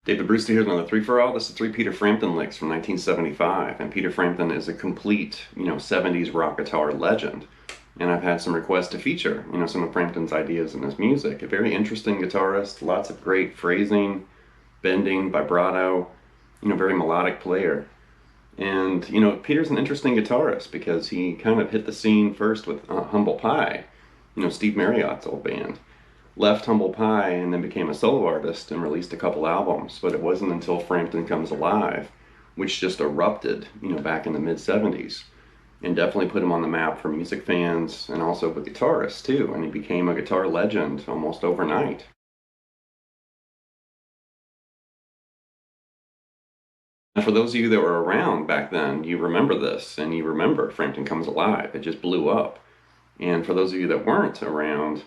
David Brewster here with another 3-for-all. This is 3 Peter Frampton Licks from 1975, and Peter Frampton is a complete, 70s rock guitar legend. And I've had some requests to feature, some of Frampton's ideas in his music. A very interesting guitarist, lots of great phrasing, bending, vibrato, very melodic player. And, Peter's an interesting guitarist because he kind of hit the scene first with Humble Pie, Steve Marriott's old band. Left Humble Pie and then became a solo artist and released a couple albums, but it wasn't until Frampton Comes Alive, which just erupted, back in the mid-70s, and definitely put him on the map for music fans and also the guitarists too, and he became a guitar legend almost overnight. And for those of you that were around back then, you remember this, and you remember Frampton Comes Alive. It just blew up. And for those of you that weren't around,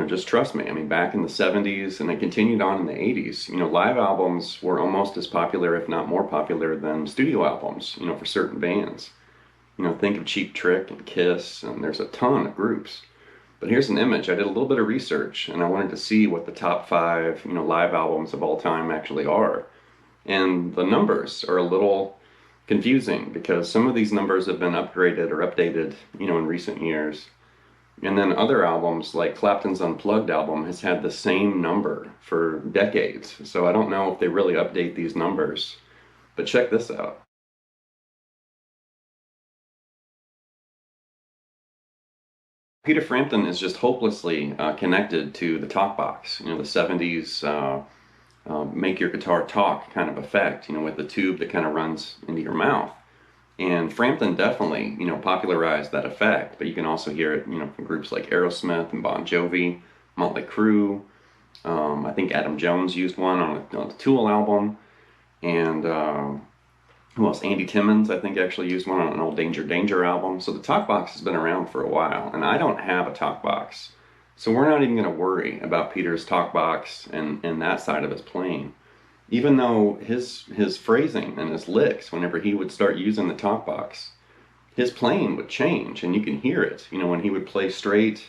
just trust me. I mean, back in the 70s, and it continued on in the 80s, live albums were almost as popular, if not more popular, than studio albums, for certain bands. Think of Cheap Trick and Kiss, and there's a ton of groups. But here's an image. I did a little bit of research, and I wanted to see what the top 5, live albums of all time actually are. And the numbers are a little confusing because some of these numbers have been upgraded or updated, in recent years. And then other albums, like Clapton's Unplugged album, has had the same number for decades. So I don't know if they really update these numbers. But check this out. Peter Frampton is just hopelessly connected to the talk box, the 70s make your guitar talk kind of effect, with the tube that kind of runs into your mouth. And Frampton definitely, popularized that effect, but you can also hear it, from groups like Aerosmith and Bon Jovi, Motley Crue. I think Adam Jones used one on the Tool album, and who else? Andy Timmons, I think, actually used one on an old Danger Danger album. So the talk box has been around for a while, and I don't have a talk box. So we're not even going to worry about Peter's talk box and that side of his playing. Even though his phrasing and his licks, whenever he would start using the talk box, his playing would change, and you can hear it. When he would play straight,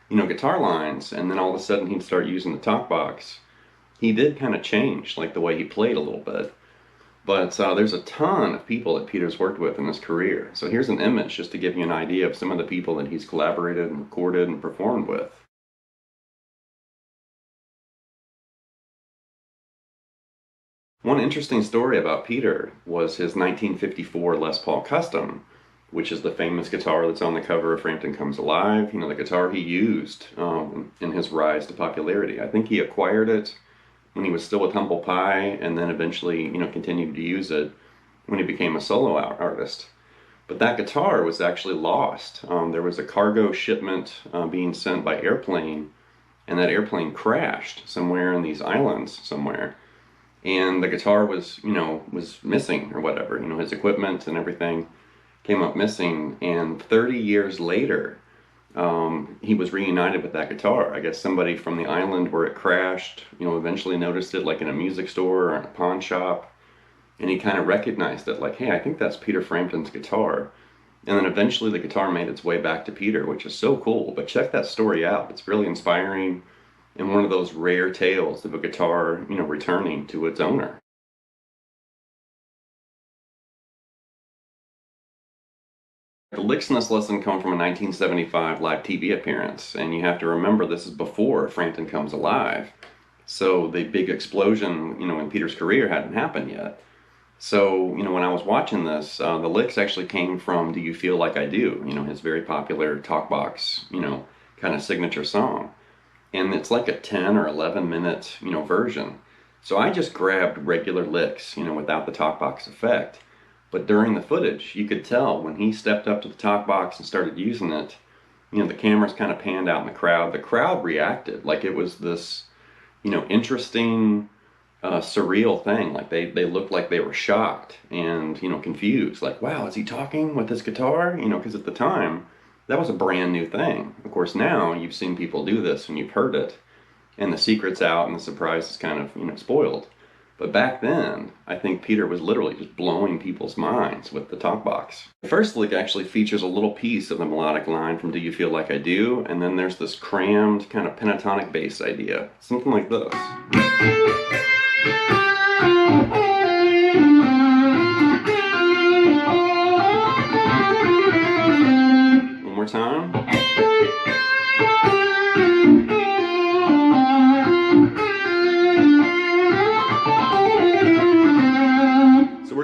guitar lines, and then all of a sudden he'd start using the talk box, he did kind of change, like the way he played a little bit. But there's a ton of people that Peter's worked with in his career. So here's an image just to give you an idea of some of the people that he's collaborated and recorded and performed with. One interesting story about Peter was his 1954 Les Paul Custom, which is the famous guitar that's on the cover of Frampton Comes Alive, the guitar he used in his rise to popularity. I think he acquired it when he was still with Humble Pie, and then eventually, continued to use it when he became a solo artist. But that guitar was actually lost. There was a cargo shipment being sent by airplane, and that airplane crashed somewhere in these islands somewhere. And the guitar was missing or whatever, his equipment and everything came up missing. And 30 years later, he was reunited with that guitar. I guess somebody from the island where it crashed, eventually noticed it, like in a music store or in a pawn shop. And he kind of recognized it, like, hey, I think that's Peter Frampton's guitar. And then eventually the guitar made its way back to Peter, which is so cool. But check that story out. It's really inspiring. And one of those rare tales of a guitar, returning to its owner. The licks in this lesson come from a 1975 live TV appearance, and you have to remember this is before Frampton Comes Alive. So the big explosion, in Peter's career hadn't happened yet. So, when I was watching this, the licks actually came from Do You Feel Like I Do, his very popular talkbox, kind of signature song. And it's like a 10 or 11 minute, version. So I just grabbed regular licks, without the talkbox effect. But during the footage, you could tell when he stepped up to the talkbox and started using it, the cameras kind of panned out in the crowd. The crowd reacted like it was this, interesting, surreal thing. Like they looked like they were shocked and, confused. Like, wow, is he talking with his guitar? Because at the time, that was a brand new thing. Of course, now you've seen people do this and you've heard it, and the secret's out and the surprise is kind of, spoiled. But back then, I think Peter was literally just blowing people's minds with the talkbox. The first lick actually features a little piece of the melodic line from Do You Feel Like I Do, and then there's this crammed kind of pentatonic bass idea, something like this.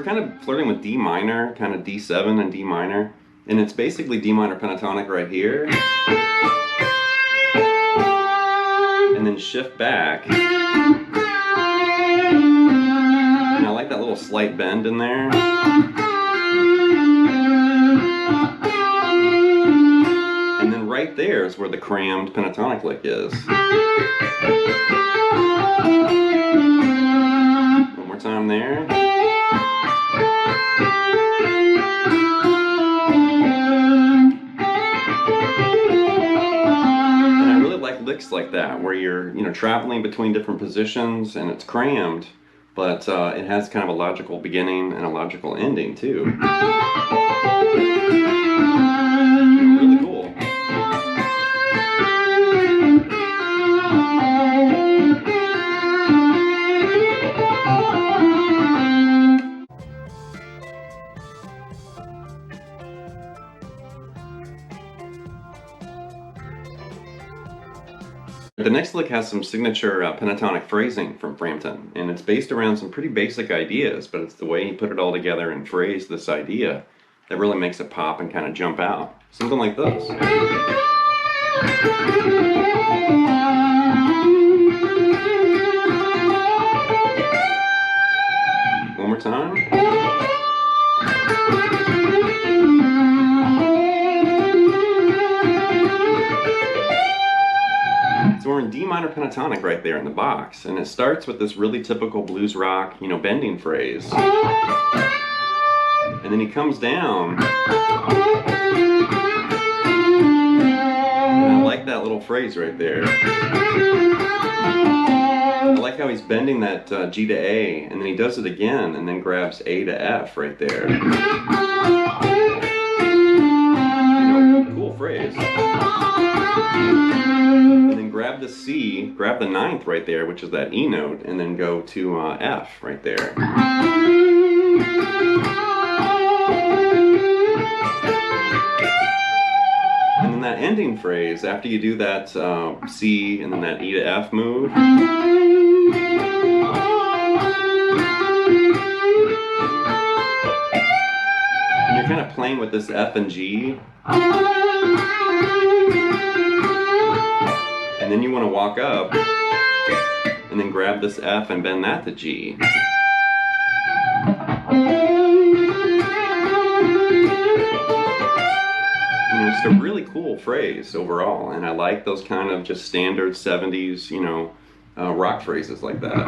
kind of flirting with D minor, kind of D7 and D minor. And it's basically D minor pentatonic right here. And then shift back. And I like that little slight bend in there. And then right there is where the crammed pentatonic lick is. One more time there. And I really like licks like that, where you're, traveling between different positions and it's crammed, but it has kind of a logical beginning and a logical ending too. Really cool. The next lick has some signature pentatonic phrasing from Frampton, and it's based around some pretty basic ideas, but it's the way he put it all together and phrased this idea that really makes it pop and kind of jump out. Something like this. One more time. So we're in D minor pentatonic right there in the box, and it starts with this really typical blues rock, bending phrase. And then he comes down. And I like that little phrase right there. I like how he's bending that G to A, and then he does it again, and then grabs A to F right there. Cool phrase. And then grab the C, grab the ninth right there, which is that E note, and then go to F right there. And then that ending phrase, after you do that C and then that E to F move, and you're kind of playing with this F and G. And then you want to walk up and then grab this F and bend that to G. It's a really cool phrase overall, and I like those kind of just standard 70s, rock phrases like that.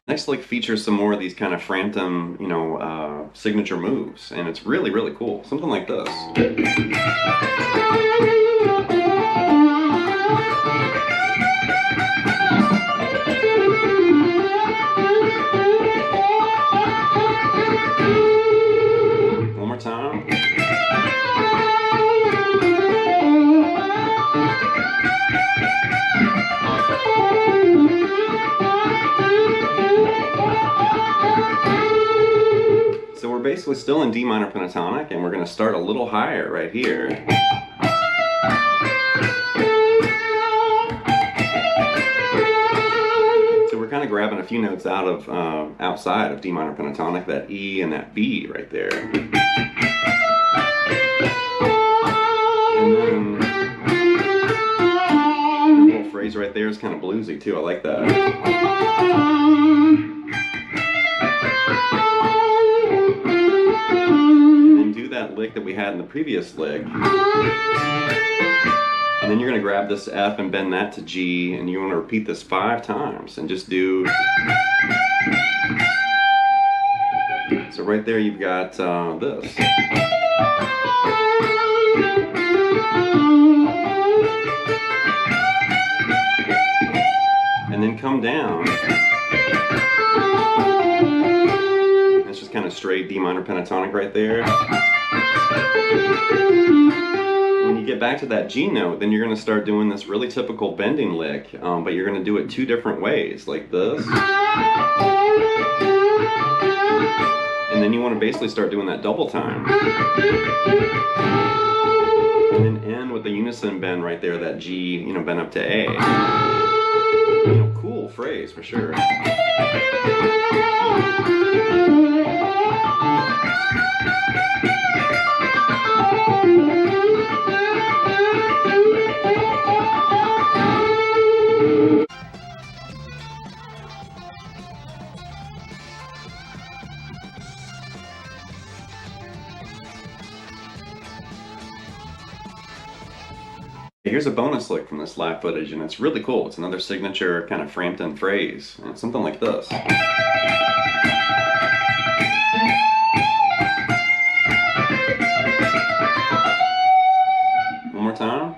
Next lick features some more of these kind of Frampton, signature moves, and it's really, really cool. Something like this. One more time. So we're basically still in D minor pentatonic, and we're going to start a little higher right here. So we're kind of grabbing a few notes out of outside of D minor pentatonic, that E and that B right there. And then the little phrase right there is kind of bluesy too. I like that. That lick that we had in the previous lick, and then you're going to grab this F and bend that to G, and you want to repeat this 5 times and just do. So right there you've got this. And then come down. It's just kind of straight D minor pentatonic right there. When you get back to that G note, then you're going to start doing this really typical bending lick, but you're going to do it 2 different ways, like this. basically start doing that double time. And then end with the unison bend right there, that G, you know, bend up to A. You know, cool phrase for sure. Here's a bonus lick from this live footage, and it's really cool. It's another signature kind of Frampton phrase, and it's something like this. One more time.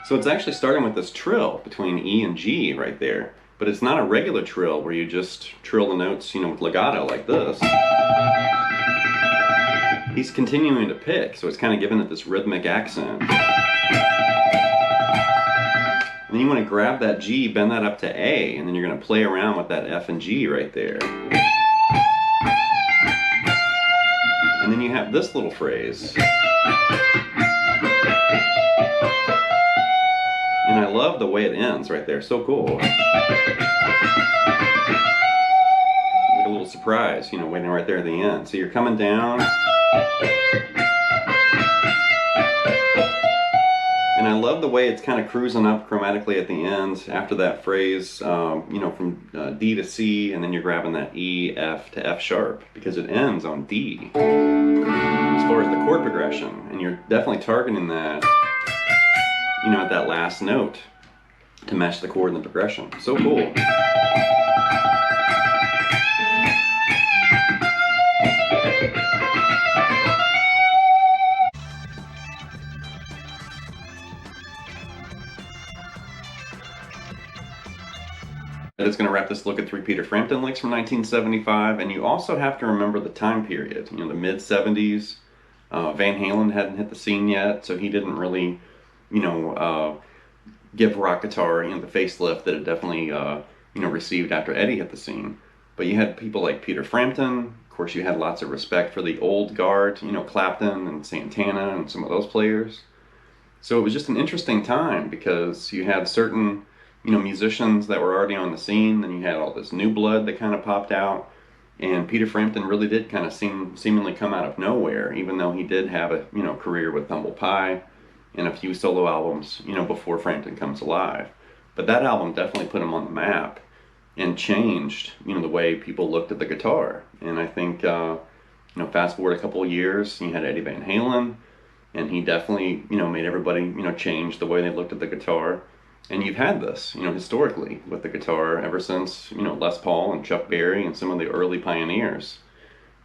So it's actually starting with this trill between E and G right there. But it's not a regular trill where you just trill the notes, you know, with legato like this. He's continuing to pick, so it's kind of giving it this rhythmic accent. And then you want to grab that G, bend that up to A, and then you're going to play around with that F and G right there. And then you have this little phrase. And I love the way it ends right there, so cool. Like a little surprise, you know, waiting right there at the end. So you're coming down. And I love the way it's kind of cruising up chromatically at the end after that phrase, you know, from D to C, and then you're grabbing that E, F to F sharp, because it ends on D as far as the chord progression. And you're definitely targeting that, you know, at that last note to match the chord and the progression. So cool. It's going to wrap this look at 3 Peter Frampton Licks from 1975, and you also have to remember the time period. You know, the mid-70s. Van Halen hadn't hit the scene yet, so he didn't really, you know, give rock guitar, you know, the facelift that it definitely, you know, received after Eddie hit the scene. But you had people like Peter Frampton. Of course, you had lots of respect for the old guard, you know, Clapton and Santana and some of those players. So it was just an interesting time because you had certain, you know, musicians that were already on the scene, and you had all this new blood that kind of popped out. And Peter Frampton really did kind of seemingly come out of nowhere, even though he did have a, you know, career with Humble Pie and a few solo albums, you know, before Frampton Comes Alive. But that album definitely put him on the map and changed, you know, the way people looked at the guitar. And I think, you know, fast forward a couple of years, you had Eddie Van Halen, and he definitely, you know, made everybody, you know, change the way they looked at the guitar. And you've had this, you know, historically with the guitar ever since, you know, Les Paul and Chuck Berry and some of the early pioneers.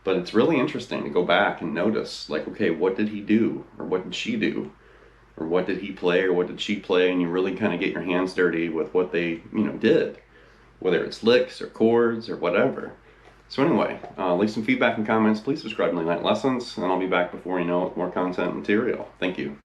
But it's really interesting to go back and notice, like, okay, what did he do? Or what did she do? Or what did he play, or what did she play? And you really kind of get your hands dirty with what they, you know, did, whether it's licks or chords or whatever. So anyway, leave some feedback and comments. Please subscribe to Late Night Lessons, and I'll be back before you know it with more content and material. Thank you.